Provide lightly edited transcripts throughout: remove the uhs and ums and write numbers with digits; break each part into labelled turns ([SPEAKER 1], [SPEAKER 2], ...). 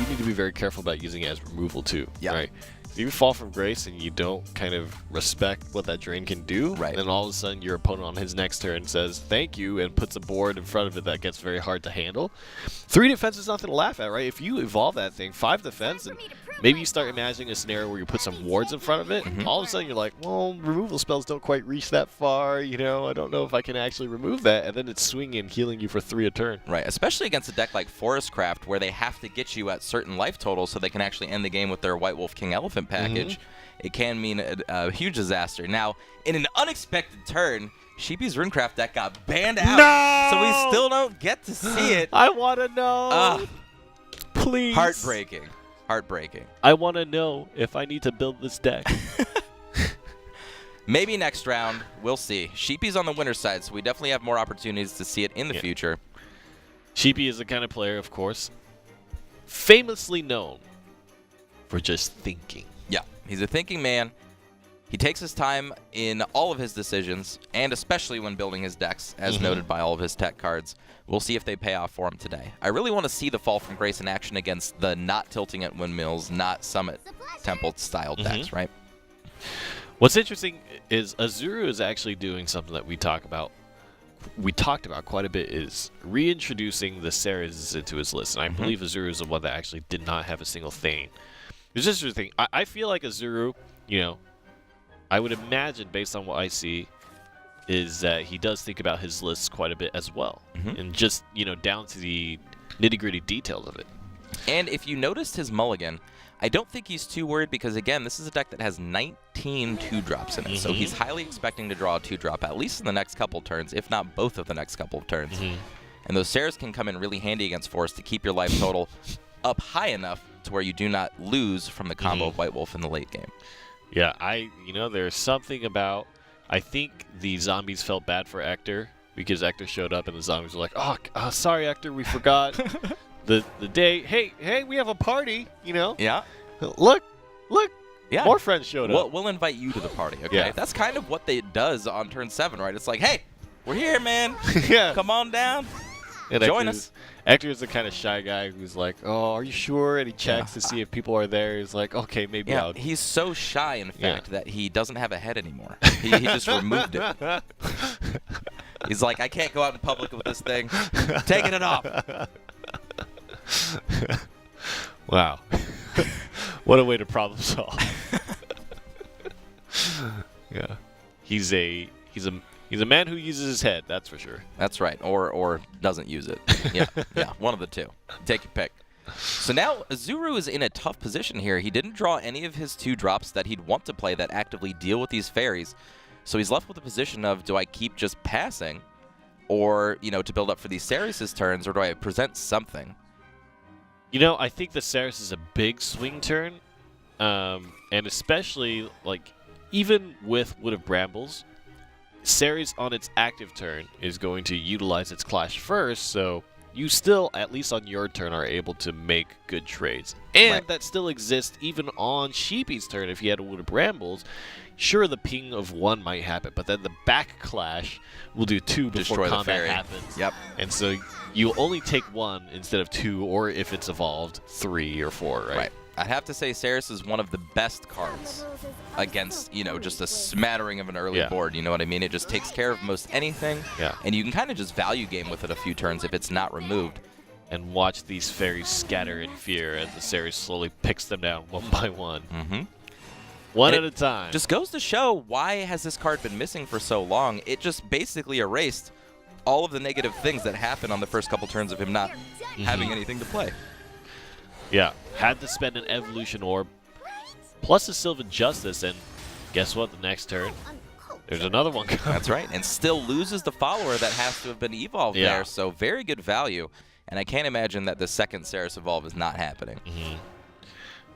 [SPEAKER 1] you need to be very careful about using it as removal too.
[SPEAKER 2] Yeah.
[SPEAKER 1] Right. If you fall from grace and you don't kind of respect what that drain can do,
[SPEAKER 2] right.
[SPEAKER 1] then all of a sudden your opponent on his next turn says thank you and puts a board in front of it that gets very hard to handle. 3 defense is nothing to laugh at, right? If you evolve that thing, 5 defense, and maybe you start imagining a scenario where you put some wards in front of it, all of a sudden you're like, well, removal spells don't quite reach that far, you know, I don't know if I can actually remove that, and then it's swinging and healing you for 3 a turn.
[SPEAKER 2] Right, especially against a deck like Forestcraft where they have to get you at certain life totals so they can actually end the game with their White Wolf King Elephant package. It can mean a huge disaster. Now, in an unexpected turn, Sheepy's Runecraft deck got banned out, so we still don't get to see it.
[SPEAKER 1] I want to know. Please.
[SPEAKER 2] Heartbreaking. Heartbreaking.
[SPEAKER 1] I want to know if I need to build this deck.
[SPEAKER 2] Maybe next round. We'll see. Sheepy's on the winner's side, so we definitely have more opportunities to see it in the future.
[SPEAKER 1] Sheepy is the kind of player, of course, famously known for just thinking.
[SPEAKER 2] Yeah, he's a thinking man. He takes his time in all of his decisions, and especially when building his decks, as noted by all of his tech cards. We'll see if they pay off for him today. I really want to see the Fall from Grace in action against the not tilting at windmills, not Summit Temple style decks, right?
[SPEAKER 1] What's interesting is Azuru is actually doing something that we talked about quite a bit, is reintroducing the Ceres into his list. And I believe Azuru is the one that actually did not have a single Thane. It's just interesting. I feel like Azuru, you know, I would imagine, based on what I see, is that he does think about his lists quite a bit as well. And just, you know, down to the nitty-gritty details of it.
[SPEAKER 2] And if you noticed his mulligan, I don't think he's too worried because, again, this is a deck that has 19 2-drops in it. So he's highly expecting to draw a 2-drop, at least in the next couple of turns, if not both of the next couple of turns. And those Ceres can come in really handy against Forest to keep your life total up high enough to where you do not lose from the combo of White Wolf in the late game.
[SPEAKER 1] Yeah, you know, there's something about, I think the zombies felt bad for Ector because Ector showed up and the zombies were like, oh, sorry, Ector, we forgot the day. Hey, we have a party, you know?
[SPEAKER 2] Yeah.
[SPEAKER 1] Look,
[SPEAKER 2] yeah.
[SPEAKER 1] More friends showed up.
[SPEAKER 2] We'll invite you to the party, okay?
[SPEAKER 1] Yeah.
[SPEAKER 2] That's kind of what it does on turn 7, right? It's like, hey, we're here, man.
[SPEAKER 1] Yeah.
[SPEAKER 2] Come on down.
[SPEAKER 1] And
[SPEAKER 2] Join us.
[SPEAKER 1] Ector is the kind of shy guy who's like, oh, are you sure? And he checks to see if people are there. He's like, okay, maybe I'll.
[SPEAKER 2] He's so shy, in fact, that he doesn't have a head anymore. He just removed it. He's like, I can't go out in public with this thing. Taking it off.
[SPEAKER 1] Wow. What a way to problem solve. Yeah. He's a man who uses his head, that's for sure.
[SPEAKER 2] That's right. Or doesn't use it. Yeah, one of the two. Take your pick. So now Azuru is in a tough position here. He didn't draw any of his 2-drops that he'd want to play that actively deal with these fairies. So he's left with a position of, do I keep just passing or, you know, to build up for these Ceres' turns, or do I present something?
[SPEAKER 1] You know, I think the Ceres is a big swing turn, and especially, like, even with Wood of Brambles, Ceres on its active turn is going to utilize its Clash first, so you still, at least on your turn, are able to make good trades. And that still exists even on Sheepy's turn. If he had a Wood of Brambles, sure, the ping of 1 might happen, but then the back Clash will do 2 before
[SPEAKER 2] Destroy
[SPEAKER 1] combat happens.
[SPEAKER 2] Yep.
[SPEAKER 1] And so you only take 1 instead of 2, or if it's evolved, 3 or 4, right?
[SPEAKER 2] Right. I'd have to say Ceres is one of the best cards against, you know, just a smattering of an early board. You know what I mean? It just takes care of most anything.
[SPEAKER 1] Yeah.
[SPEAKER 2] And you can kind of just value game with it a few turns if it's not removed.
[SPEAKER 1] And watch these fairies scatter in fear as the Ceres slowly picks them down one by one. One at a time.
[SPEAKER 2] Just goes to show, why has this card been missing for so long? It just basically erased all of the negative things that happened on the first couple turns of him not having anything to play.
[SPEAKER 1] Yeah, had to spend an Evolution Orb, plus a Sylvan Justice, and guess what, the next turn, there's another one coming.
[SPEAKER 2] That's right, and still loses the follower that has to have been evolved there, so very good value, and I can't imagine that the second Ceres Evolve is not happening.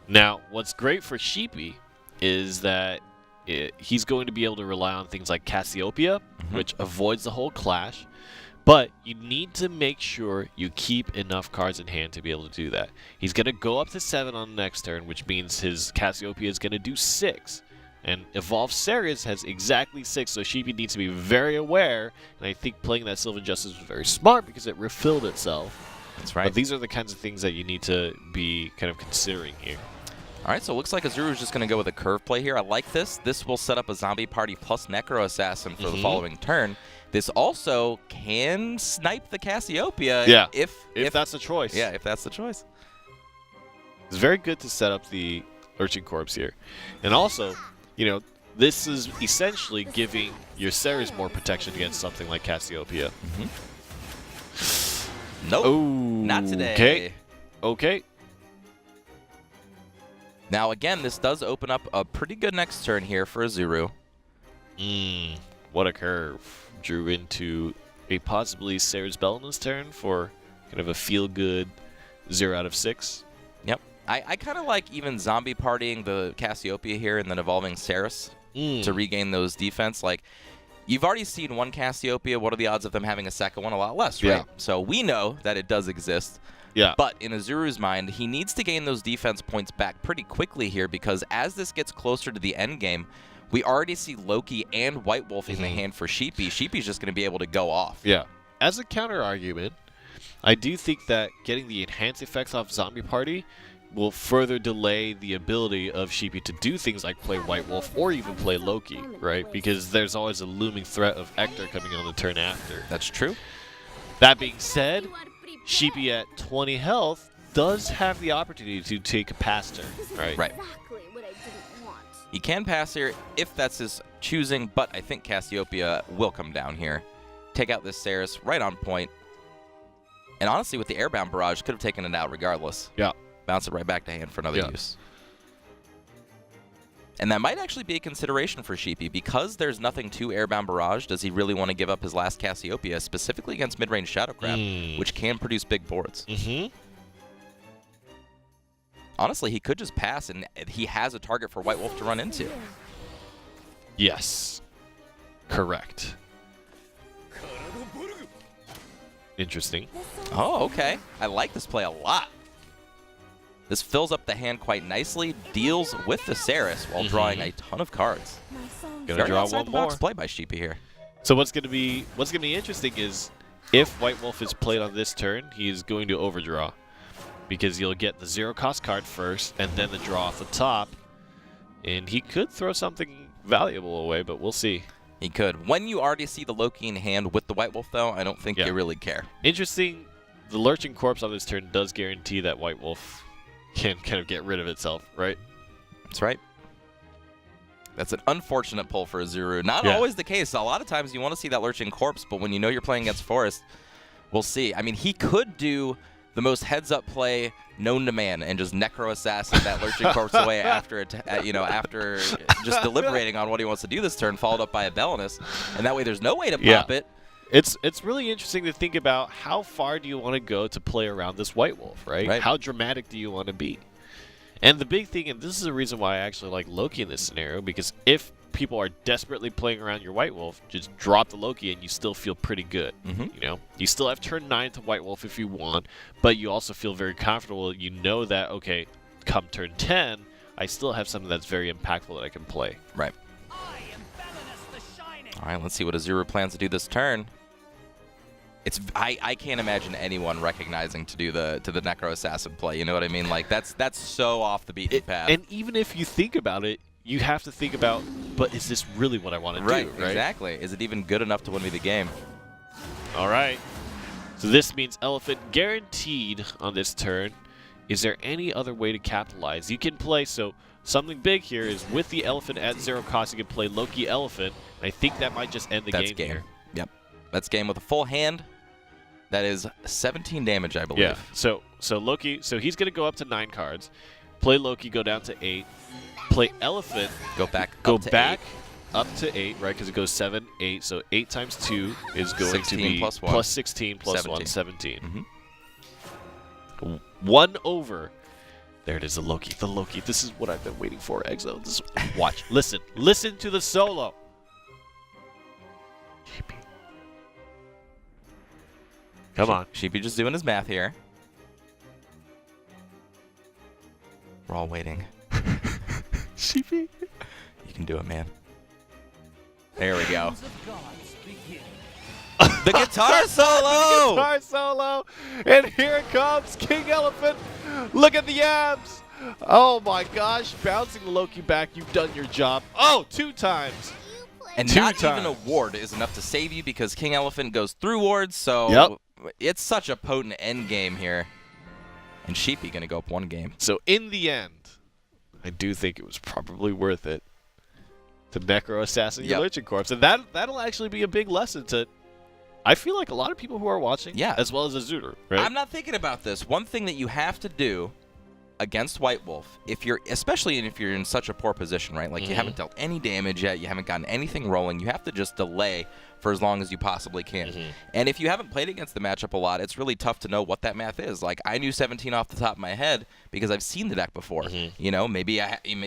[SPEAKER 1] Now, what's great for Sheepy is that he's going to be able to rely on things like Cassiopeia, which avoids the whole Clash. But you need to make sure you keep enough cards in hand to be able to do that. He's going to go up to 7 on the next turn, which means his Cassiopeia is going to do 6. And Evolved Ceres has exactly 6, so Sheepy needs to be very aware. And I think playing that Sylvan Justice was very smart because it refilled itself.
[SPEAKER 2] That's right.
[SPEAKER 1] But these are the kinds of things that you need to be kind of considering here.
[SPEAKER 2] All right, so it looks like Azuru is just going to go with a curve play here. I like this. This will set up a zombie party plus Necro Assassin for the following turn. This also can snipe the Cassiopeia if
[SPEAKER 1] that's the choice.
[SPEAKER 2] Yeah, if that's the choice.
[SPEAKER 1] It's very good to set up the Lurching Corpse here. And also, you know, this is essentially giving your Ceres more protection against something like Cassiopeia.
[SPEAKER 2] Nope, not today.
[SPEAKER 1] Okay.
[SPEAKER 2] Now, again, this does open up a pretty good next turn here for Azuru.
[SPEAKER 1] What a curve. Drew into a possibly Ceres Bellinus turn for kind of a feel-good 0 out of 6.
[SPEAKER 2] Yep. I kind of like even zombie partying the Cassiopeia here and then evolving Ceres to regain those defense. Like, you've already seen one Cassiopeia. What are the odds of them having a second one? A lot less, right?
[SPEAKER 1] Yeah.
[SPEAKER 2] So we know that it does exist.
[SPEAKER 1] Yeah.
[SPEAKER 2] But in Azuru's mind, he needs to gain those defense points back pretty quickly here because as this gets closer to the end game, we already see Loki and White Wolf in the hand for Sheepy. Sheepy's just going to be able to go off.
[SPEAKER 1] Yeah. As a counter argument, I do think that getting the enhanced effects off Zombie Party will further delay the ability of Sheepy to do things like play White Wolf or even play Loki, right? Because there's always a looming threat of Ector coming on the turn after.
[SPEAKER 2] That's true.
[SPEAKER 1] That being said, Sheepy at 20 health does have the opportunity to take a pass turn, right?
[SPEAKER 2] Right. He can pass here if that's his choosing, but I think Cassiopeia will come down here. Take out this Ceres right on point. And honestly, with the Airbound Barrage, could have taken it out regardless.
[SPEAKER 1] Yeah.
[SPEAKER 2] Bounce it right back to hand for another use. And that might actually be a consideration for Sheepy. Because there's nothing to Airbound Barrage, does he really want to give up his last Cassiopeia, specifically against mid-range Shadow Crab, which can produce big boards? Honestly, he could just pass, and he has a target for White Wolf to run into.
[SPEAKER 1] Yes. Correct. Interesting.
[SPEAKER 2] Oh, okay. I like this play a lot. This fills up the hand quite nicely, deals with the Ceres while drawing a ton of cards.
[SPEAKER 1] Gonna draw one more.
[SPEAKER 2] Play by Sheepy here.
[SPEAKER 1] So what's gonna be interesting is if White Wolf is played on this turn, he is going to overdraw. Because you'll get the 0-cost card first, and then the draw off the top. And he could throw something valuable away, but we'll see.
[SPEAKER 2] He could. When you already see the Loki in hand with the White Wolf, though, I don't think you really care.
[SPEAKER 1] Interesting, the Lurching Corpse on this turn does guarantee that White Wolf can kind of get rid of itself, right?
[SPEAKER 2] That's right. That's an unfortunate pull for Azuru. Not always the case. A lot of times you want to see that Lurching Corpse, but when you know you're playing against Forest, we'll see. I mean, he could do the most heads-up play known to man and just Necro Assassin that Lurching Corpse away after after just deliberating on what he wants to do this turn, followed up by a Bellinus, and that way there's no way to pop it.
[SPEAKER 1] It's really interesting to think about how far do you want to go to play around this White Wolf, right? How dramatic do you want to be? And the big thing, and this is the reason why I actually like Loki in this scenario, because if people are desperately playing around your White Wolf, just drop the Loki and you still feel pretty good. You know, you still have turn 9 to White Wolf if you want, but you also feel very comfortable. You know that, okay, come turn 10, I still have something that's very impactful that I can play.
[SPEAKER 2] Right. All right, let's see what Azuru plans to do this turn. I can't imagine anyone recognizing to do the Necro Assassin play. You know what I mean? Like that's so off the beaten path.
[SPEAKER 1] And even if you think about it, you have to think about, but is this really what I want to do? Right,
[SPEAKER 2] exactly. Is it even good enough to win me the game?
[SPEAKER 1] All right. So this means Elephant guaranteed on this turn. Is there any other way to capitalize? You can play, so something big here is with the Elephant at 0 cost, you can play Loki Elephant. I think that might just end the game here.
[SPEAKER 2] Yep. That's game with a full hand. That is 17 damage, I believe.
[SPEAKER 1] Yeah. So Loki, so he's going to go up to 9 cards. Play Loki, go down to 8. Play Elephant.
[SPEAKER 2] Go back
[SPEAKER 1] up to 8, right? Because it goes 7, 8. So 8 times 2 is going to be
[SPEAKER 2] plus
[SPEAKER 1] 16 plus
[SPEAKER 2] 17.
[SPEAKER 1] 1, 17. 1 over. There it is, the Loki. The Loki. This is what I've been waiting for, Exo. Watch. Listen to the solo. Sheepy. Come on.
[SPEAKER 2] Sheepy just doing his math here. We're all waiting.
[SPEAKER 1] Sheepy.
[SPEAKER 2] You can do it, man. There we go. The guitar solo!
[SPEAKER 1] Guitar solo! And here it comes, King Elephant! Look at the abs! Oh my gosh, bouncing the Loki back, you've done your job. Oh, 2 times!
[SPEAKER 2] And
[SPEAKER 1] Two
[SPEAKER 2] not
[SPEAKER 1] times.
[SPEAKER 2] even a ward is enough to save you because King Elephant goes through wards, so it's such a potent end game here. And Sheepy gonna go up 1 game.
[SPEAKER 1] So in the end, I do think it was probably worth it to Necro Assassin your Lurching Corpse. And that'll actually be a big lesson to, I feel like, a lot of people who are watching, as well as Azuru, right?
[SPEAKER 2] I'm not thinking about this. One thing that you have to do against White Wolf, especially if you're in such a poor position, right? Like you haven't dealt any damage yet, you haven't gotten anything rolling, you have to just delay for as long as you possibly can. And if you haven't played against the matchup a lot, it's really tough to know what that math is. Like I knew 17 off the top of my head because I've seen the deck before. You know, maybe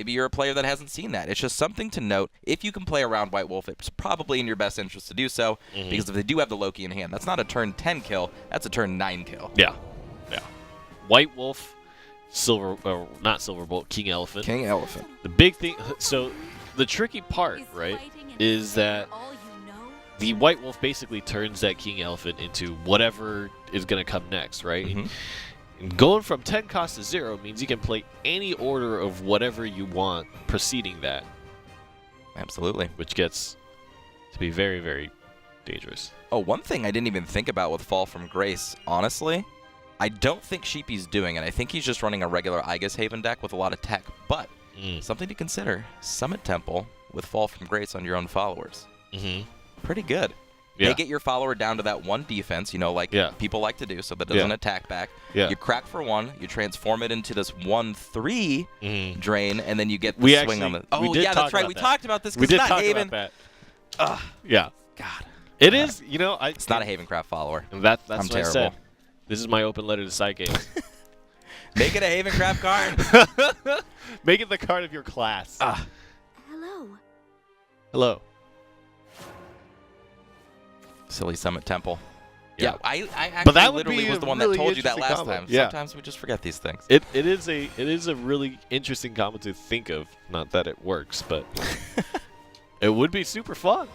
[SPEAKER 2] you're a player that hasn't seen that. It's just something to note. If you can play around White Wolf, it's probably in your best interest to do so because if they do have the Loki in hand, that's not a turn 10 kill, that's a turn 9 kill.
[SPEAKER 1] Yeah. White Wolf, not Silverbolt, King Elephant.
[SPEAKER 2] King Elephant.
[SPEAKER 1] The big thing, so the tricky part, right, is that the White Wolf basically turns that King Elephant into whatever is going to come next, right? And going from 10 cost to 0 means you can play any order of whatever you want preceding that.
[SPEAKER 2] Absolutely.
[SPEAKER 1] Which gets to be very, very dangerous.
[SPEAKER 2] Oh, one thing I didn't even think about with Fall from Grace, honestly, I don't think Sheepy's doing it. I think he's just running a regular Aegis Haven deck with a lot of tech. But something to consider, Summit Temple with Fall from Grace on your own followers. Pretty good. They get your follower down to that 1 defense, you know, like people like to do, so that doesn't attack back. You crack for 1, you transform it into this 1/3 drain, and then you get the swing on the... Oh, yeah, that's right. We talked about this because it's not Haven.
[SPEAKER 1] About that. Yeah.
[SPEAKER 2] God.
[SPEAKER 1] It is, you know...
[SPEAKER 2] It's not a Havencraft follower.
[SPEAKER 1] That's
[SPEAKER 2] I'm
[SPEAKER 1] what
[SPEAKER 2] terrible.
[SPEAKER 1] I said. This is my open letter to side games.
[SPEAKER 2] Make it a Havencraft card.
[SPEAKER 1] Make it the card of your class.
[SPEAKER 3] Hello.
[SPEAKER 1] Hello.
[SPEAKER 2] Silly Summit Temple. Yeah, I actually
[SPEAKER 1] but that
[SPEAKER 2] literally was the one
[SPEAKER 1] really
[SPEAKER 2] that told you that last
[SPEAKER 1] combo.
[SPEAKER 2] time. Sometimes we just forget these things.
[SPEAKER 1] It is a really interesting combo to think of. Not that it works, but it would be super fun.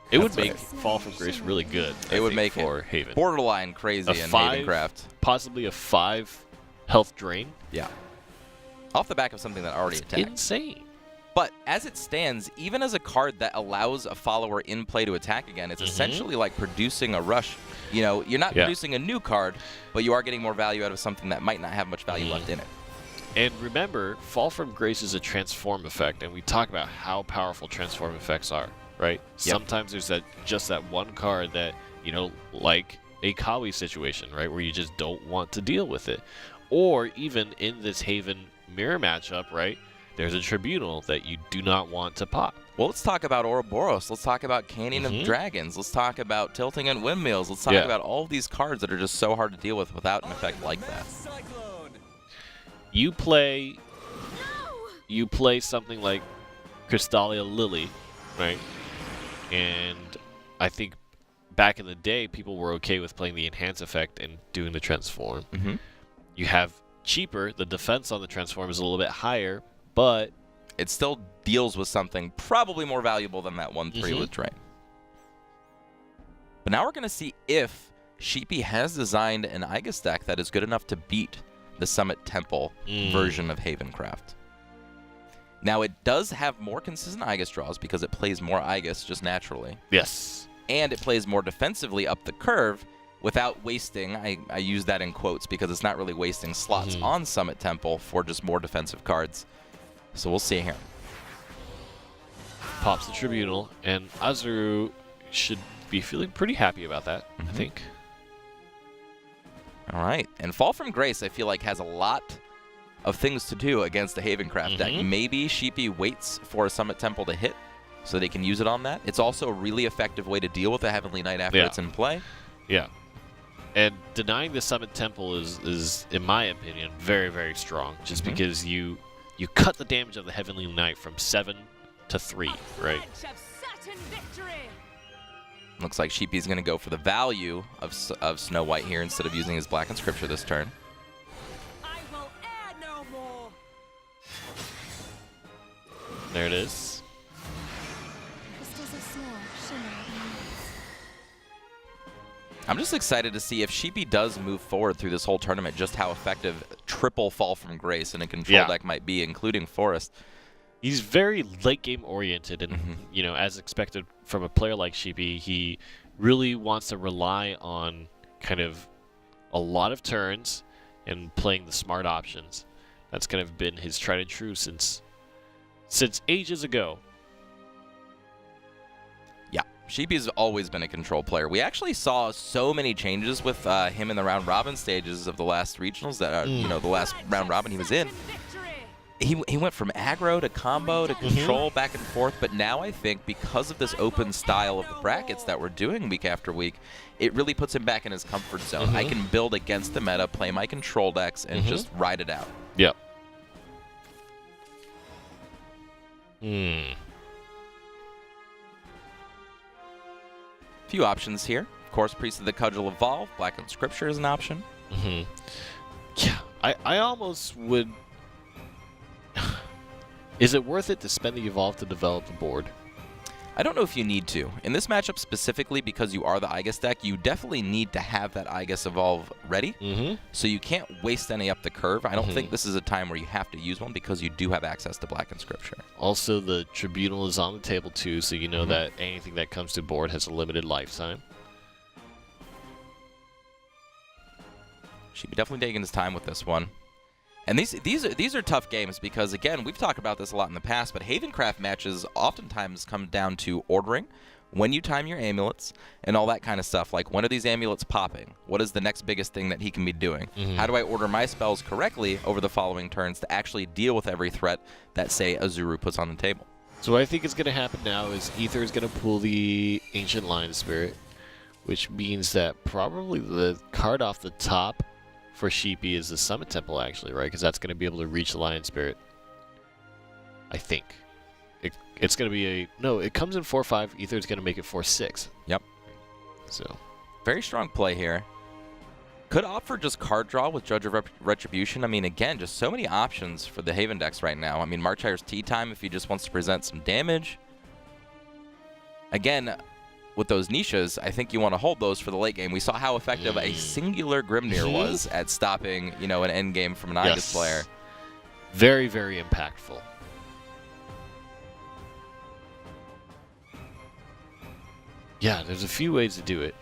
[SPEAKER 1] It would make Fall from Grace really good.
[SPEAKER 2] It would make
[SPEAKER 1] for
[SPEAKER 2] it
[SPEAKER 1] Haven.
[SPEAKER 2] Borderline crazy in Havencraft.
[SPEAKER 1] Possibly a 5 health drain.
[SPEAKER 2] Yeah. Off the back of something that already attacked.
[SPEAKER 1] Insane.
[SPEAKER 2] But as it stands, even as a card that allows a follower in play to attack again, it's essentially like producing a rush. You know, you're not producing a new card, but you are getting more value out of something that might not have much value left in it.
[SPEAKER 1] And remember, Fall from Grace is a transform effect, and we talk about how powerful transform effects are, right? Sometimes there's just that one card that, you know, like a Kawi situation, right, where you just don't want to deal with it. Or even in this Haven mirror matchup, right, there's a Tribunal that you do not want to pop.
[SPEAKER 2] Well, let's talk about Ouroboros. Let's talk about Canyon of Dragons. Let's talk about Tilting and Windmills. Let's talk about all these cards that are just so hard to deal with without an effect like that.
[SPEAKER 1] You play something like Crystalia Lily, right? And I think back in the day, people were okay with playing the Enhance effect and doing the Transform. You have cheaper. The defense on the Transform is a little bit higher, but
[SPEAKER 2] it still deals with something probably more valuable than that 1/3 with Drain. But now we're going to see if Sheepy has designed an Aegis deck that is good enough to beat the Summit Temple version of Havencraft. Now, it does have more consistent Aegis draws because it plays more Aegis just naturally.
[SPEAKER 1] Yes.
[SPEAKER 2] And it plays more defensively up the curve without wasting, I use that in quotes because it's not really wasting slots on Summit Temple for just more defensive cards. So we'll see here.
[SPEAKER 1] Pops the Tribunal, and Azuru should be feeling pretty happy about that, I think.
[SPEAKER 2] All right. And Fall from Grace, I feel like, has a lot of things to do against the Havencraft deck. Maybe Sheepy waits for a Summit Temple to hit so they can use it on that. It's also a really effective way to deal with the Heavenly Knight after it's in play.
[SPEAKER 1] Yeah. And denying the Summit Temple is, in my opinion, very, very strong. Just because you cut the damage of the Heavenly Knight from 7 to 3, right?
[SPEAKER 2] Looks like Sheepy's going to go for the value of Snow White here instead of using his Black and Scripture this turn.
[SPEAKER 3] I will air no more.
[SPEAKER 1] There it is.
[SPEAKER 3] Crystals of snow shimmer in the
[SPEAKER 2] I'm just excited to see if Sheepy does move forward through this whole tournament, just how effective triple Fall from Grace in a control deck might be, including Forest.
[SPEAKER 1] He's very late game oriented, and you know, as expected from a player like Sheepy, he really wants to rely on kind of a lot of turns and playing the smart options. That's kind of been his tried and true since ages ago.
[SPEAKER 2] Yeah, Sheepy's always been a control player. We actually saw so many changes with him in the round robin stages of the last regionals that you know, the last round robin he was in. He went from aggro to combo to control back and forth, but now I think because of this open style of the brackets that we're doing week after week, it really puts him back in his comfort zone. I can build against the meta, play my control decks, and just ride it out.
[SPEAKER 1] Yep.
[SPEAKER 2] Few options here. Of course, Priest of the Cudgel Evolve, Black and Scripture is an option.
[SPEAKER 1] Yeah, I almost would... Is it worth it to spend the Evolve to develop the board?
[SPEAKER 2] I don't know if you need to. In this matchup specifically, because you are the Aegis deck, you definitely need to have that Aegis Evolve ready. So you can't waste any up the curve. I don't think this is a time where you have to use one because you do have access to Black and Scripture.
[SPEAKER 1] Also, the Tribunal is on the table too, so you know that anything that comes to board has a limited lifetime.
[SPEAKER 2] Should be definitely taking his time with this one. And these are tough games because, again, we've talked about this a lot in the past, but Havencraft matches oftentimes come down to ordering, when you time your amulets, and all that kind of stuff. Like, when are these amulets popping? What is the next biggest thing that he can be doing? How do I order my spells correctly over the following turns to actually deal with every threat that, say, Azuru puts on the table?
[SPEAKER 1] So what I think is going to happen now is Ether is going to pull the Ancient Lion Spirit, which means that probably the card off the top for Sheepy is the Summit Temple, actually, right? Because that's going to be able to reach the Lion Spirit. I think. It's going to be a... No, it comes in 4-5. Ether's going to make it 4-6.
[SPEAKER 2] Yep.
[SPEAKER 1] So,
[SPEAKER 2] very strong play here. Could opt for just card draw with Judge of Retribution. I mean, again, just so many options for the Haven decks right now. I mean, Marchire's Tea Time if he just wants to present some damage. Again, with those niches, I think you want to hold those for the late game. We saw how effective a singular Grimnir was at stopping, you know, an end game from an Aegis player.
[SPEAKER 1] Very, very impactful. Yeah, there's a few ways to do it.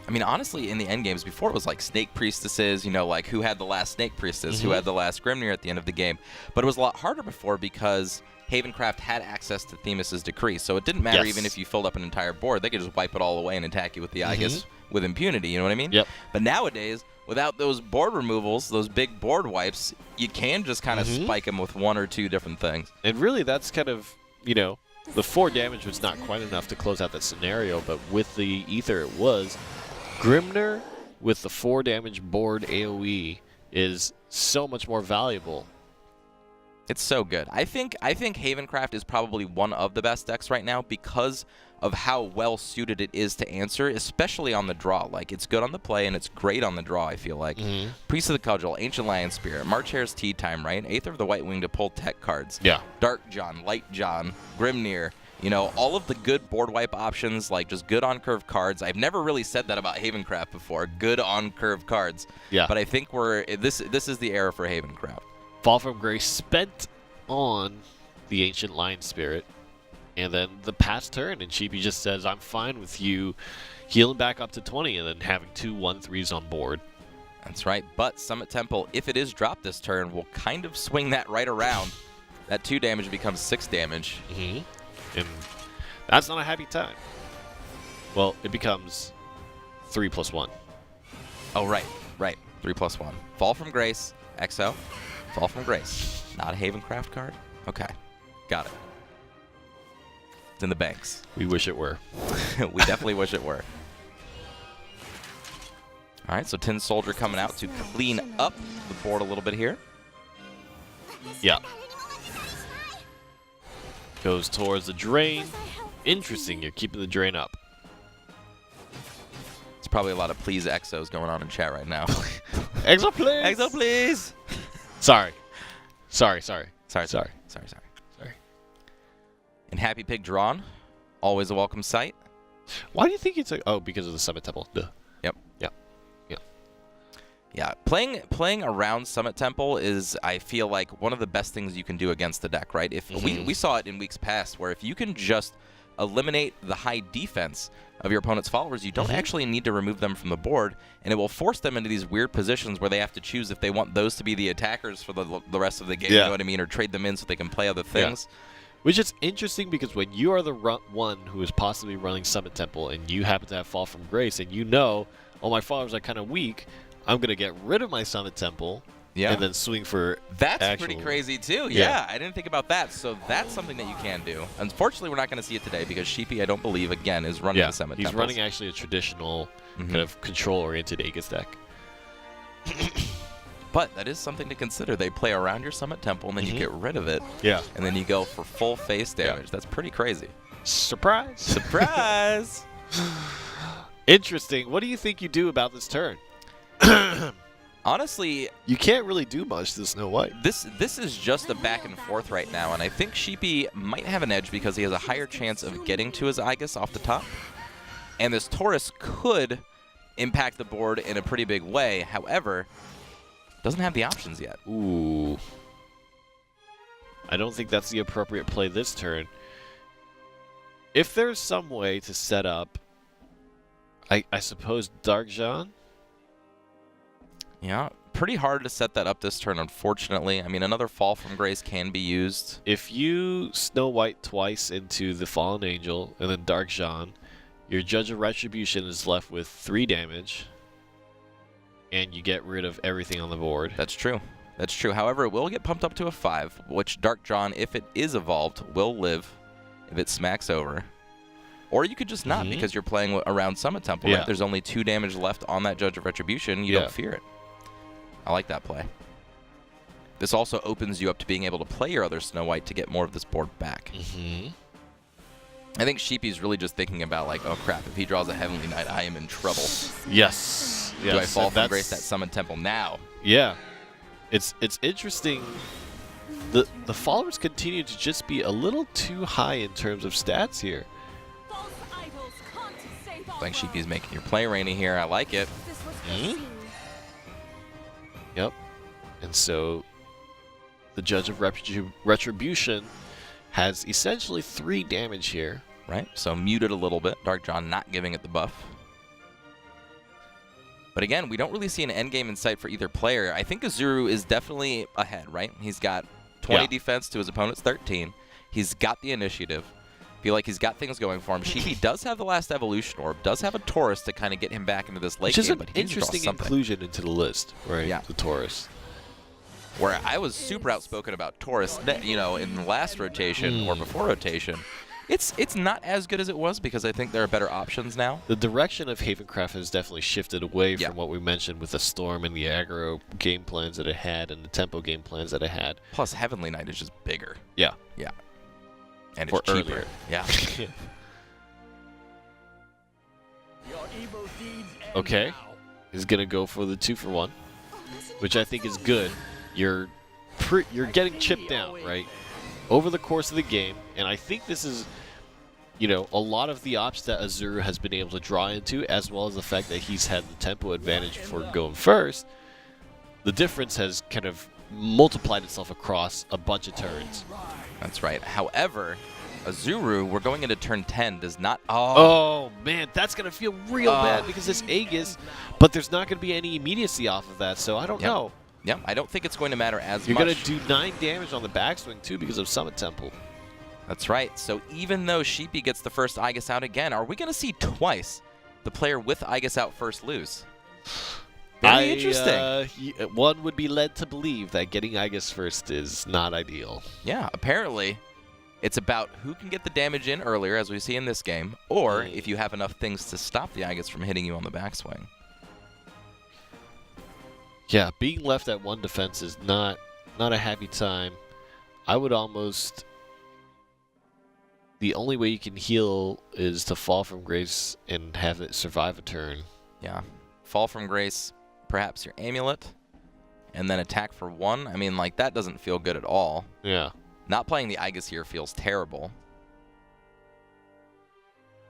[SPEAKER 2] I mean, honestly, in the end games before, it was like Snake Priestesses, you know, like who had the last Snake Priestess, who had the last Grimnir at the end of the game. But it was a lot harder before because Havencraft had access to Themis' Decree, so it didn't matter even if you filled up an entire board. They could just wipe it all away and attack you with the Aegis with impunity, you know what I mean?
[SPEAKER 1] Yep.
[SPEAKER 2] But nowadays, without those board removals, those big board wipes, you can just kind of spike them with one or two different things.
[SPEAKER 1] And really, that's kind of, you know, the 4 damage was not quite enough to close out that scenario, but with the Ether it was. Grimnir with the 4 damage board AoE is so much more valuable.
[SPEAKER 2] It's so good. I think Havencraft is probably one of the best decks right now because of how well suited it is to answer, especially on the draw. Like, it's good on the play and it's great on the draw, I feel like. Priest of the Cudgel, Ancient Lion Spirit, Marchire's Tea Time, right? Aether of the White Wing to pull tech cards.
[SPEAKER 1] Yeah.
[SPEAKER 2] Dark John, Light John, Grimnir. You know, all of the good board wipe options, like just good on-curve cards. I've never really said that about Havencraft before. Good on-curve cards.
[SPEAKER 1] Yeah.
[SPEAKER 2] But I think this is the era for Havencraft.
[SPEAKER 1] Fall from Grace spent on the Ancient Lion Spirit, and then the past turn, and Sheepy just says, I'm fine with you healing back up to 20 and then having 2 1/3s on board.
[SPEAKER 2] That's right. But Summit Temple, if it is dropped this turn, will kind of swing that right around. That 2 damage becomes 6 damage.
[SPEAKER 1] And that's not a happy time. Well, it becomes 3+1.
[SPEAKER 2] Oh, right. 3+1. Fall from Grace, XO. Fall from Grace. Not a Havencraft card? Okay. Got it. It's in the banks.
[SPEAKER 1] We wish it were.
[SPEAKER 2] We definitely wish it were. All right, so Tin Soldier coming out to clean up the board a little bit here.
[SPEAKER 1] Yeah. Goes towards the drain. Interesting, you're keeping the drain up.
[SPEAKER 2] It's probably a lot of please exos going on in chat right now.
[SPEAKER 1] Exo, please!
[SPEAKER 2] Exo, please!
[SPEAKER 1] Sorry.
[SPEAKER 2] And Happy Pig Drawn, always a welcome sight.
[SPEAKER 1] Why do you think he took? Oh, because of the Summit Temple. Duh.
[SPEAKER 2] Yep.
[SPEAKER 1] Yeah.
[SPEAKER 2] Yeah, playing around Summit Temple is, I feel like, one of the best things you can do against the deck, right? If we saw it in weeks past, where if you can just eliminate the high defense of your opponent's followers, you don't actually need to remove them from the board, and it will force them into these weird positions where they have to choose if they want those to be the attackers for the rest of the game, you know what I mean, or trade them in so they can play other things.
[SPEAKER 1] Yeah. Which is interesting because when you are the one who is possibly running Summit Temple and you happen to have Fall from Grace and you know, oh, my followers are kind of weak, I'm going to get rid of my Summit Temple and then swing for
[SPEAKER 2] That's pretty crazy, too. Yeah, I didn't think about that. So that's something that you can do. Unfortunately, we're not going to see it today because Sheepy, I don't believe, again, is running the Summit Temples.
[SPEAKER 1] He's running actually a traditional kind of control-oriented Aegis deck.
[SPEAKER 2] But that is something to consider. They play around your Summit Temple, and then you get rid of it.
[SPEAKER 1] Yeah.
[SPEAKER 2] And then you go for full face damage. That's pretty crazy.
[SPEAKER 1] Surprise!
[SPEAKER 2] Surprise!
[SPEAKER 1] Interesting. What do you think you do about this turn?
[SPEAKER 2] Honestly,
[SPEAKER 1] you can't really do much to Snow White.
[SPEAKER 2] This is just a back and forth right now, and I think Sheepy might have an edge because he has a higher chance of getting to his Aegis off the top. And this Taurus could impact the board in a pretty big way. However, doesn't have the options yet.
[SPEAKER 1] Ooh. I don't think that's the appropriate play this turn. If there's some way to set up, I suppose Dark Jean?
[SPEAKER 2] Yeah, pretty hard to set that up this turn, unfortunately. I mean, another Fall from Grace can be used.
[SPEAKER 1] If you Snow White twice into the Fallen Angel and then Dark Jean, your Judge of Retribution is left with 3 damage, and you get rid of everything on the board.
[SPEAKER 2] That's true. That's true. However, it will get pumped up to a 5, which Dark Jean, if it is evolved, will live if it smacks over. Or you could just not because you're playing around Summit Temple. Right? There's only 2 damage left on that Judge of Retribution. You don't fear it. I like that play. This also opens you up to being able to play your other Snow White to get more of this board back. I think Sheepy's really just thinking about, like, oh crap, if he draws a Heavenly Knight, I am in trouble.
[SPEAKER 1] Yes.
[SPEAKER 2] Do I fall from Grace that Summon Temple now?
[SPEAKER 1] Yeah. It's interesting. The followers continue to just be a little too high in terms of stats here.
[SPEAKER 2] I think Sheepy's making your play, Rainy, here. I like it.
[SPEAKER 1] Yep. And so the Judge of Retribution has essentially 3 damage here.
[SPEAKER 2] Right, so muted a little bit. Dark Jean not giving it the buff. But again, we don't really see an endgame in sight for either player. I think Azuru is definitely ahead, right? He's got 20 defense to his opponent's 13. He's got the initiative. Feel like he's got things going for him. Sheepy does have the last evolution orb, does have a Taurus to kind of get him back into this late game, but
[SPEAKER 1] an interesting inclusion into the list, right?
[SPEAKER 2] Yeah.
[SPEAKER 1] The Taurus.
[SPEAKER 2] Where I was super outspoken about Taurus, you know, in the last rotation or before rotation. It's not as good as it was because I think there are better options now.
[SPEAKER 1] The direction of Havencraft has definitely shifted away from what we mentioned with the Storm and the aggro game plans that it had and the tempo game plans that it had.
[SPEAKER 2] Plus, Heavenly Knight is just bigger.
[SPEAKER 1] Yeah.
[SPEAKER 2] Yeah. And it's cheaper.
[SPEAKER 1] Earlier.
[SPEAKER 2] Yeah.
[SPEAKER 1] Okay. He's going to go for the 2-for-1, which I think is good. You're getting chipped down, right? Over the course of the game, and I think this is, you know, a lot of the ops that Azuru has been able to draw into, as well as the fact that he's had the tempo advantage for going first. The difference has kind of multiplied itself across a bunch of turns.
[SPEAKER 2] That's right. However, Azuru, we're going into turn 10, does not...
[SPEAKER 1] Oh, man, that's going to feel real bad because it's Aegis, but there's not going to be any immediacy off of that, so I don't know.
[SPEAKER 2] Yeah, I don't think it's going to matter as
[SPEAKER 1] You're
[SPEAKER 2] much.
[SPEAKER 1] going to do 9 damage on the backswing, too, because of Summit Temple.
[SPEAKER 2] That's right. So even though Sheepy gets the first Aegis out again, are we going to see twice the player with Aegis out first lose? Very interesting.
[SPEAKER 1] One would be led to believe that getting Aegis first is not ideal.
[SPEAKER 2] Yeah, apparently it's about who can get the damage in earlier, as we see in this game, or if you have enough things to stop the Aegis from hitting you on the backswing.
[SPEAKER 1] Yeah, being left at 1 defense is not a happy time. I would almost... The only way you can heal is to fall from grace and have it survive a turn.
[SPEAKER 2] Yeah. Fall from grace, perhaps your amulet, and then attack for 1. I mean, like, that doesn't feel good at all.
[SPEAKER 1] Yeah.
[SPEAKER 2] Not playing the Aegis here feels terrible.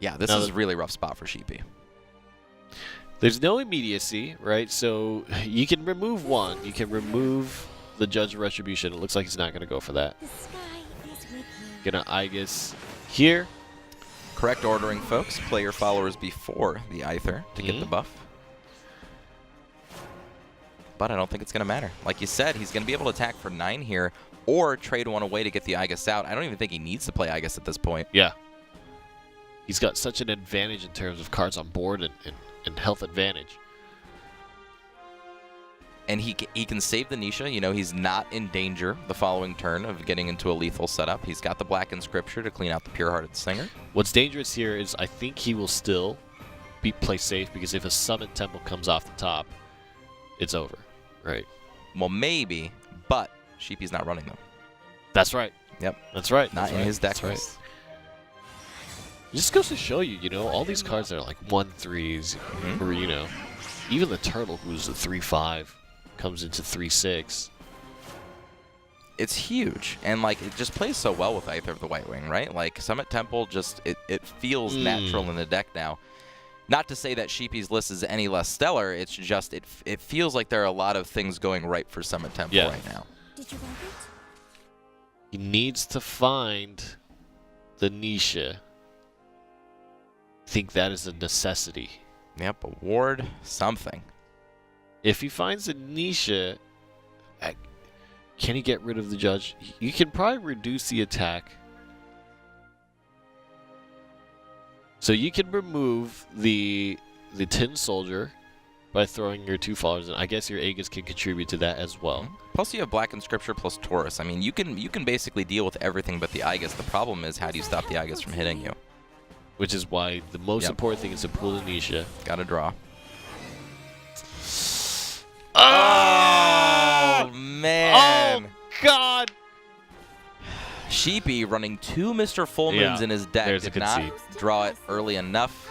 [SPEAKER 2] Yeah, this is a really rough spot for Sheepy.
[SPEAKER 1] There's no immediacy, right? So you can remove one. You can remove the Judge of Retribution. It looks like he's not going to go for that.
[SPEAKER 3] The sky is with you.
[SPEAKER 1] Gonna Aegis here.
[SPEAKER 2] Correct ordering, folks. Play your followers before the Aether to get the buff. But I don't think it's going to matter. Like you said, he's going to be able to attack for 9 here or trade one away to get the Aegis out. I don't even think he needs to play Aegis at this point.
[SPEAKER 1] Yeah. He's got such an advantage in terms of cards on board and health advantage.
[SPEAKER 2] And he can save the Nisha. You know, he's not in danger the following turn of getting into a lethal setup. He's got the Blackened Scripture to clean out the Pure-Hearted Singer.
[SPEAKER 1] What's dangerous here is I think he will still play safe because if a Summit Temple comes off the top, it's over, right?
[SPEAKER 2] Well, maybe, but Sheepy's not running them.
[SPEAKER 1] That's right.
[SPEAKER 2] Yep.
[SPEAKER 1] That's right.
[SPEAKER 2] Not in his deck list.
[SPEAKER 1] Right. It just goes to show you, all these cards are like 1/3s, or, even the Turtle, who's a 3/5, comes into 3/6.
[SPEAKER 2] It's huge, and like it just plays so well with Aether of the White Wing, right? Like Summit Temple, just it feels natural in the deck now. Not to say that Sheepy's list is any less stellar. It's just it feels like there are a lot of things going right for Summit Temple right now.
[SPEAKER 3] Did you like it?
[SPEAKER 1] He needs to find the Nisha. I think that is a necessity.
[SPEAKER 2] Yep, a ward, something.
[SPEAKER 1] If he finds a Nisha, can he get rid of the Judge? You can probably reduce the attack. So you can remove the Tin Soldier by throwing your 2 followers in. I guess your Aegis can contribute to that as well.
[SPEAKER 2] Plus you have Blackened Scripture plus Taurus. I mean, you can basically deal with everything but the Aegis. The problem is how do you stop the Aegis from hitting you?
[SPEAKER 1] Which is why the most important thing is to pull the Nisha.
[SPEAKER 2] Gotta draw.
[SPEAKER 1] Oh,
[SPEAKER 2] man!
[SPEAKER 1] Oh God!
[SPEAKER 2] Sheepy running 2 Mr. Full Moons in his deck did not draw it early enough,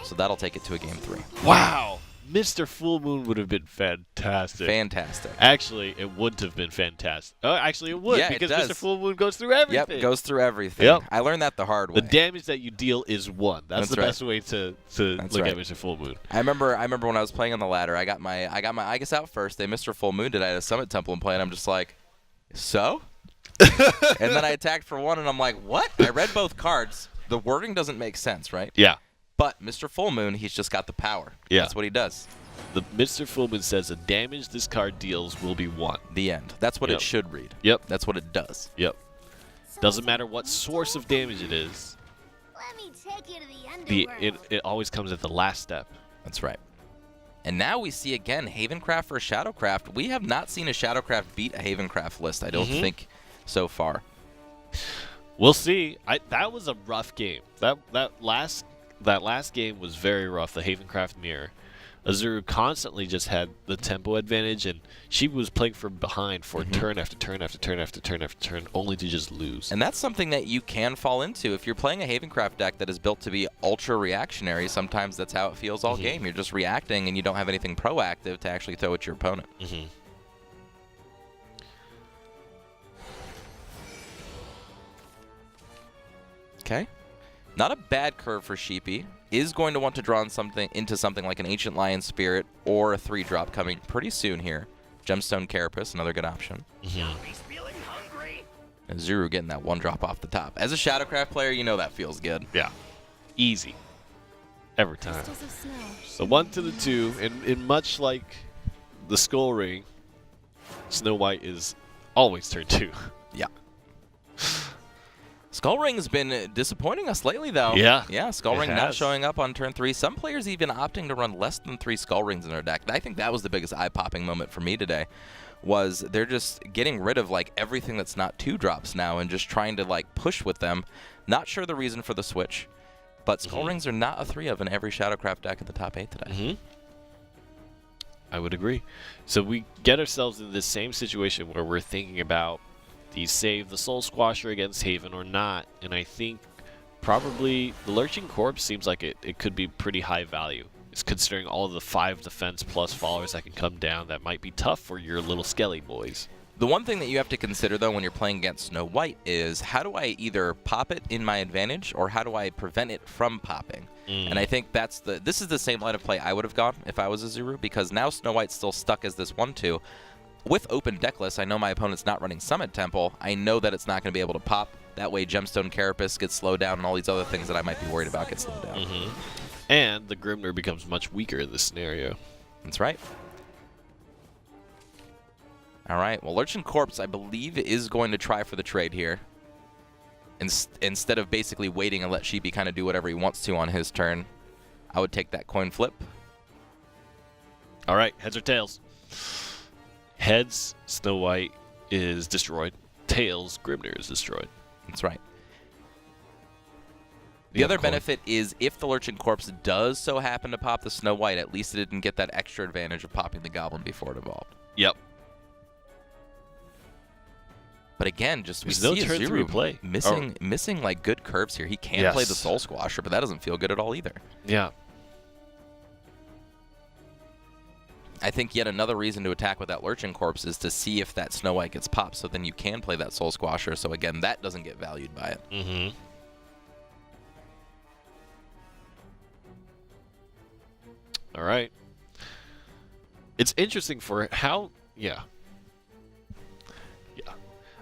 [SPEAKER 2] so that'll take it to a game 3.
[SPEAKER 1] Wow! Mr. Full Moon would have been fantastic.
[SPEAKER 2] Fantastic.
[SPEAKER 1] Actually, it wouldn't have been fantastic. Oh, actually, it would because Mr. Full Moon goes through everything.
[SPEAKER 2] Yep, goes through everything.
[SPEAKER 1] Yep.
[SPEAKER 2] I learned that the hard way.
[SPEAKER 1] The damage that you deal is 1. That's the best way to look at Mr. Full Moon.
[SPEAKER 2] I remember when I was playing on the ladder, I got my Aegis out first. They Mr. Full Moon did. I had a Summit Temple in play, and I'm just like, so? And then I attacked for 1, and I'm like, what? I read both cards. The wording doesn't make sense, right?
[SPEAKER 1] Yeah.
[SPEAKER 2] But Mr. Full Moon, he's just got the power.
[SPEAKER 1] Yeah.
[SPEAKER 2] That's what he does.
[SPEAKER 1] The Mr. Full Moon says the damage this card deals will be 1.
[SPEAKER 2] The end. That's what it should read.
[SPEAKER 1] Yep.
[SPEAKER 2] That's what it does.
[SPEAKER 1] Yep. Doesn't matter what source of damage it is.
[SPEAKER 3] Let me take you to the underworld.
[SPEAKER 1] It always comes at the last step.
[SPEAKER 2] That's right. And now we see again Havencraft for Shadowcraft. We have not seen a Shadowcraft beat a Havencraft list, I don't think, so far.
[SPEAKER 1] We'll see. That was a rough game. That last game was very rough. The Havencraft mirror. Azuru constantly just had the tempo advantage, and she was playing from behind for turn after turn after turn after turn after turn, only to just lose.
[SPEAKER 2] And that's something that you can fall into. If you're playing a Havencraft deck that is built to be ultra reactionary, sometimes that's how it feels all game. You're just reacting, and you don't have anything proactive to actually throw at your opponent. Okay. Not a bad curve for Sheepy. Is going to want to draw into something like an Ancient Lion Spirit or a 3-drop coming pretty soon here. Gemstone Carapace, another good option. And Azuru getting that 1-drop off the top. As a Shadowcraft player, you know that feels good.
[SPEAKER 1] Yeah. Easy. Every time. The 1 to the 2, and much like the Skull Ring, Snow White is always turn 2.
[SPEAKER 2] Yeah. Skull Ring's been disappointing us lately, though.
[SPEAKER 1] Yeah.
[SPEAKER 2] Yeah, Skull Ring not showing up on turn 3. Some players even opting to run less than 3 Skull Rings in their deck. I think that was the biggest eye-popping moment for me today, was they're just getting rid of, like, everything that's not 2-drops now and just trying to, like, push with them. Not sure the reason for the switch, but Skull Rings are not a 3 of in every Shadowcraft deck in the top 8 today.
[SPEAKER 1] I would agree. So we get ourselves in this same situation where we're thinking about, do you save the Soul Squasher against Haven or not? And I think probably the Lurching Corpse seems like it could be pretty high value. It's considering all of the 5 defense plus followers that can come down that might be tough for your little Skelly boys.
[SPEAKER 2] The one thing that you have to consider, though, when you're playing against Snow White is how do I either pop it in my advantage or how do I prevent it from popping? And I think this is the same line of play I would have gone if I was Azuru, because now Snow White's still stuck as this 1-2. With open deck list, I know my opponent's not running Summit Temple. I know that it's not going to be able to pop. That way Gemstone Carapace gets slowed down and all these other things that I might be worried about get slowed down.
[SPEAKER 1] And the Grimner becomes much weaker in this scenario.
[SPEAKER 2] That's right. All right, well, Lurchin Corpse, I believe, is going to try for the trade here. Instead of basically waiting and let Sheepy kind of do whatever he wants to on his turn, I would take that coin flip.
[SPEAKER 1] All right, heads or tails? Heads, Snow White is destroyed. Tails, Grimner is destroyed.
[SPEAKER 2] That's right. The other benefit is if the Lurchin Corpse does so happen to pop the Snow White, at least it didn't get that extra advantage of popping the Goblin before it evolved.
[SPEAKER 1] Yep.
[SPEAKER 2] But again, just we
[SPEAKER 1] There's
[SPEAKER 2] see
[SPEAKER 1] no turn 3 play.
[SPEAKER 2] missing like good curves here. He can play the Soul Squasher, but that doesn't feel good at all either.
[SPEAKER 1] Yeah.
[SPEAKER 2] I think yet another reason to attack with that Lurchin Corpse is to see if that Snow White gets popped, so then you can play that Soul Squasher. So again, that doesn't get valued by it.
[SPEAKER 1] All right. It's interesting for how,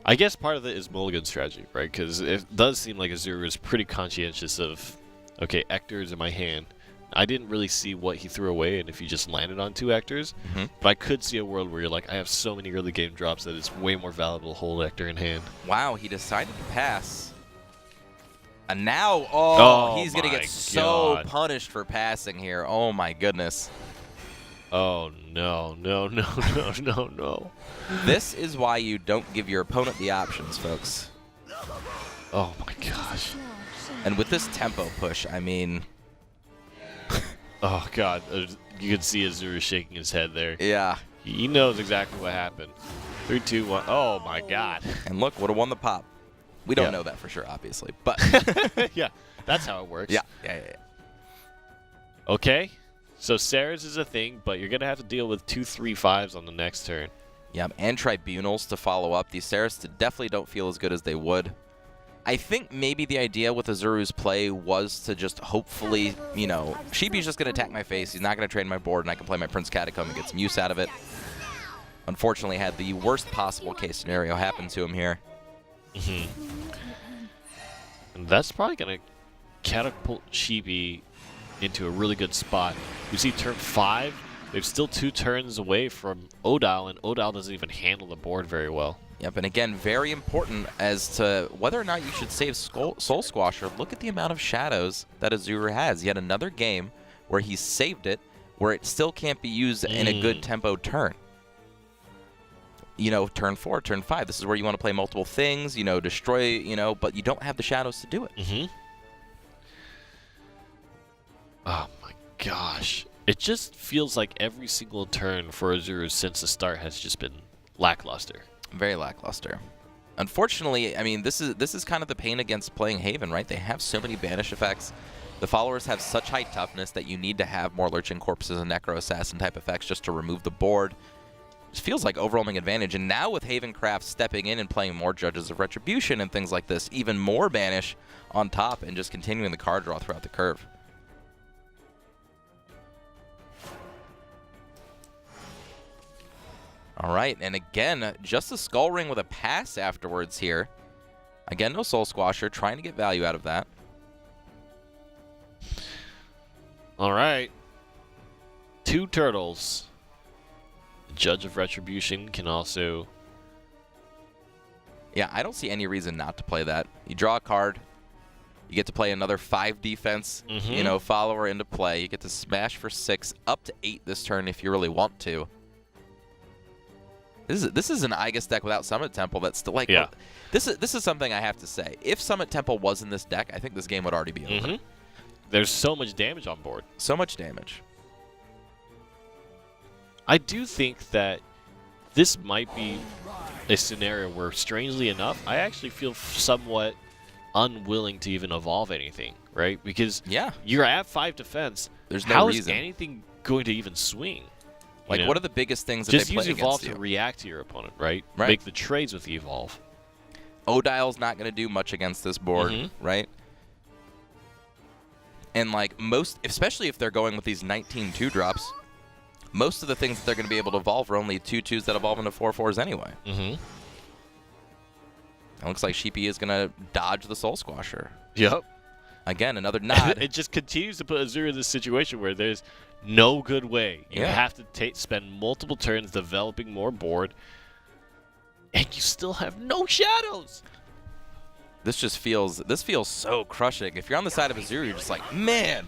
[SPEAKER 1] I guess part of it is Mulligan's strategy, right? Because it does seem like Azuru is pretty conscientious of, okay, Ector's in my hand. I didn't really see what he threw away and if he just landed on 2 Ectors. But I could see a world where you're like, I have so many early game drops that it's way more valuable to hold Ector in hand.
[SPEAKER 2] Wow, he decided to pass. And now, he's going to get so punished for passing here. Oh, my goodness.
[SPEAKER 1] Oh, no.
[SPEAKER 2] This is why you don't give your opponent the options, folks.
[SPEAKER 1] Oh, my gosh.
[SPEAKER 2] And with this tempo push, I mean...
[SPEAKER 1] Oh, God. You can see Azuru shaking his head there.
[SPEAKER 2] Yeah.
[SPEAKER 1] He knows exactly what happened. 3, 2, 1. Oh, my God.
[SPEAKER 2] And look, would have won the pop. We don't know that for sure, obviously. But
[SPEAKER 1] yeah, that's how it works.
[SPEAKER 2] Yeah.
[SPEAKER 1] Okay. So Sarah's is a thing, but you're going to have to deal with 2 3/5s on the next turn.
[SPEAKER 2] Yeah, and Tribunals to follow up. These Sarahs definitely don't feel as good as they would. I think maybe the idea with Azuru's play was to just hopefully, Sheepy's just going to attack my face. He's not going to trade my board, and I can play my Prince Catacomb and get some use out of it. Unfortunately, had the worst possible case scenario happen to him here.
[SPEAKER 1] And that's probably going to catapult Sheepy into a really good spot. You see turn 5, they're still 2 turns away from Odile, and Odile doesn't even handle the board very well.
[SPEAKER 2] Yep, and again, very important as to whether or not you should save Soul Squasher. Look at the amount of shadows that Azuru has. Yet another game where he saved it, where it still can't be used in a good tempo turn. Turn 4, turn 5, this is where you want to play multiple things, destroy, but you don't have the shadows to do it.
[SPEAKER 1] Oh my gosh. It just feels like every single turn for Azuru since the start has just been lackluster.
[SPEAKER 2] Very lackluster. Unfortunately, I mean, this is kind of the pain against playing Haven, right? They have so many banish effects. The followers have such high toughness that you need to have more Lurchin Corpses and Necro Assassin type effects just to remove the board. It feels like overwhelming advantage, and now with Havencraft stepping in and playing more Judges of Retribution and things like this, even more banish on top and just continuing the card draw throughout the curve. All right, and again, just a Skull Ring with a pass afterwards here. Again, no Soul Squasher, trying to get value out of that.
[SPEAKER 1] All right. 2 turtles. Judge of Retribution can also...
[SPEAKER 2] Yeah, I don't see any reason not to play that. You draw a card. You get to play another 5 defense, follower into play. You get to smash for 6, up to 8 this turn if you really want to. This is an Aegis deck without Summit Temple that's still like...
[SPEAKER 1] Yeah.
[SPEAKER 2] This is something I have to say. If Summit Temple was in this deck, I think this game would already be over.
[SPEAKER 1] There's so much damage on board.
[SPEAKER 2] So much damage.
[SPEAKER 1] I do think that this might be a scenario where, strangely enough, I actually feel somewhat unwilling to even evolve anything, right? Because you're at 5 defense.
[SPEAKER 2] There's no
[SPEAKER 1] How
[SPEAKER 2] reason.
[SPEAKER 1] is anything going to even swing?
[SPEAKER 2] Like,
[SPEAKER 1] know?
[SPEAKER 2] what are the biggest things that
[SPEAKER 1] Just
[SPEAKER 2] they play
[SPEAKER 1] use Evolve
[SPEAKER 2] against you?
[SPEAKER 1] to react to your opponent, right?
[SPEAKER 2] Right.
[SPEAKER 1] Make the trades with Evolve.
[SPEAKER 2] Odile's not going to do much against this board, right? And like most, especially if they're going with these 19 2-drops, most of the things that they're going to be able to evolve are only 2/2s that evolve into 4/4s anyway. It looks like Sheepy is going to dodge the Soul Squasher.
[SPEAKER 1] Yep.
[SPEAKER 2] Again, another nod.
[SPEAKER 1] It just continues to put Azuru in this situation where there's no good way. You
[SPEAKER 2] Yeah.
[SPEAKER 1] have to spend multiple turns developing more board, and you still have no shadows.
[SPEAKER 2] This feels so crushing. If you're on the side of Azuru, you're just like, man,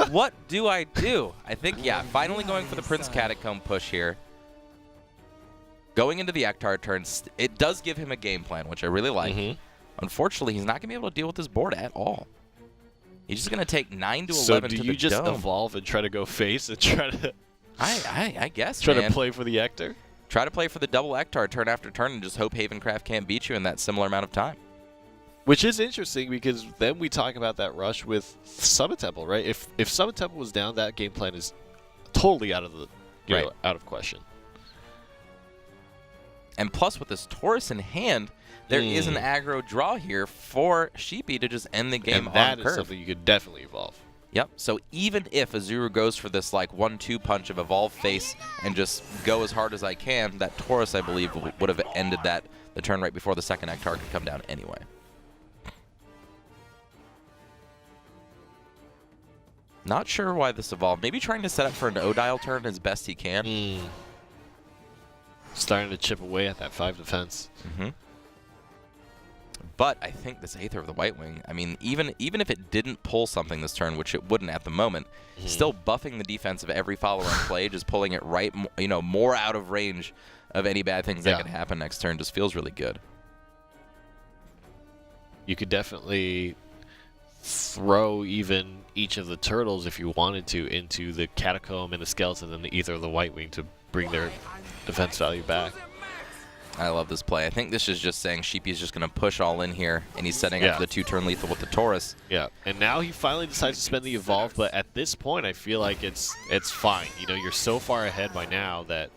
[SPEAKER 2] what do I do? I think, yeah, finally going for the Prince Catacomb push here. Going into the Ektar turns, it does give him a game plan, which I really like. Unfortunately, he's not going to be able to deal with this board at all. He's just going to take 9 to 11
[SPEAKER 1] So
[SPEAKER 2] to
[SPEAKER 1] do
[SPEAKER 2] the
[SPEAKER 1] you just
[SPEAKER 2] dome.
[SPEAKER 1] evolve and try to go face and try to
[SPEAKER 2] I guess,
[SPEAKER 1] try
[SPEAKER 2] man.
[SPEAKER 1] to play for the Ektar?
[SPEAKER 2] Try to play for the double Ektar turn after turn and just hope Havencraft can't beat you in that similar amount of time.
[SPEAKER 1] Which is interesting because then we talk about that rush with Summit Temple, right? If Summit Temple was down, that game plan is totally out of the out of question.
[SPEAKER 2] And plus, with this Taurus in hand, there is an aggro draw here for Sheepy to just end the game
[SPEAKER 1] And that
[SPEAKER 2] on
[SPEAKER 1] is
[SPEAKER 2] curve.
[SPEAKER 1] something you could definitely evolve.
[SPEAKER 2] Yep. So even if Azuru goes for this like 1-2 punch of evolve face and just go as hard as I can, that Taurus, I believe, would have ended the turn right before the second Ektar could come down anyway. Not sure why this evolved. Maybe trying to set up for an Odile turn as best he can.
[SPEAKER 1] Starting to chip away at that 5 defense.
[SPEAKER 2] But I think this Aether of the White Wing, I mean, even if it didn't pull something this turn, which it wouldn't at the moment, still buffing the defense of every follower in play, just pulling it right, more out of range of any bad things that could happen next turn, just feels really good.
[SPEAKER 1] You could definitely throw even each of the turtles, if you wanted to, into the Catacomb and the Skeleton and the Aether of the White Wing to bring their defense value back.
[SPEAKER 2] I love this play. I think this is just saying Sheepy's just going to push all in here, and he's setting up for the 2-turn lethal with the Taurus.
[SPEAKER 1] Yeah, and now he finally decides to spend the Evolve, but at this point I feel like it's fine. You know, you're so far ahead by now that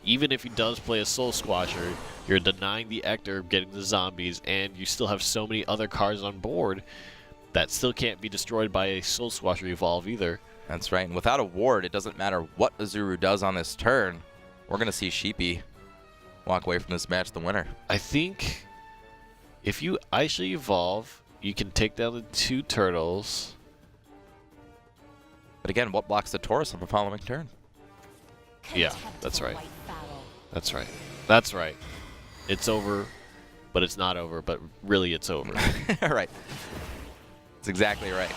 [SPEAKER 1] even if he does play a Soul Squasher, you're denying the Ektar getting the zombies, and you still have so many other cards on board that still can't be destroyed by a Soul Squasher Evolve either.
[SPEAKER 2] That's right, and without a ward, it doesn't matter what Azuru does on this turn. We're going to see Sheepy walk away from this match the winner.
[SPEAKER 1] I think if you actually evolve, you can take down the 2 turtles.
[SPEAKER 2] But again, what blocks the Taurus on the following turn?
[SPEAKER 1] Yeah, that's right. That's right. That's right. It's over, but it's not over, but really it's over.
[SPEAKER 2] Right. That's exactly right.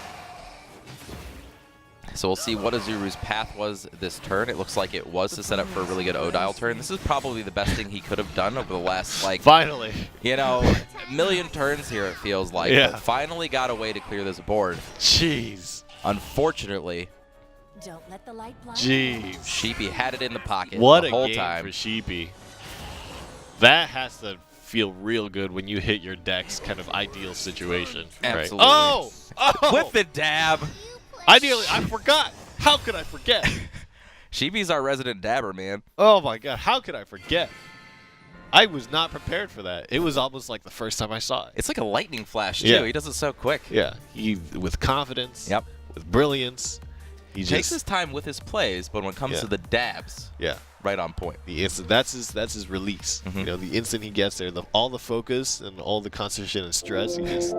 [SPEAKER 2] So we'll see what Azuru's path was this turn. It looks like it was to set up for a really good Odile turn. This is probably the best thing he could have done over the last, like,
[SPEAKER 1] finally,
[SPEAKER 2] a million turns here, it feels like.
[SPEAKER 1] Yeah.
[SPEAKER 2] But finally got a way to clear this board.
[SPEAKER 1] Jeez.
[SPEAKER 2] Unfortunately,
[SPEAKER 3] Don't let the light blind
[SPEAKER 1] Jeez.
[SPEAKER 2] Sheepy had it in the pocket
[SPEAKER 1] What
[SPEAKER 2] the
[SPEAKER 1] a
[SPEAKER 2] whole
[SPEAKER 1] game
[SPEAKER 2] time.
[SPEAKER 1] for Sheepy. That has to feel real good when you hit your deck's kind of ideal situation.
[SPEAKER 2] Absolutely.
[SPEAKER 1] Right? Oh!
[SPEAKER 2] With the dab.
[SPEAKER 1] I forgot. How could I forget?
[SPEAKER 2] Sheepy's our resident dabber, man.
[SPEAKER 1] Oh my god, how could I forget? I was not prepared for that. It was almost like the first time I saw it.
[SPEAKER 2] It's like a lightning flash, too.
[SPEAKER 1] Yeah.
[SPEAKER 2] He does it so quick.
[SPEAKER 1] Yeah, he with confidence.
[SPEAKER 2] Yep.
[SPEAKER 1] With brilliance. He
[SPEAKER 2] Takes
[SPEAKER 1] just
[SPEAKER 2] his time with his plays, but when it comes to the dabs, right on point.
[SPEAKER 1] The instant that's his release. You know, the instant he gets there, all the focus and all the concentration and stress, he just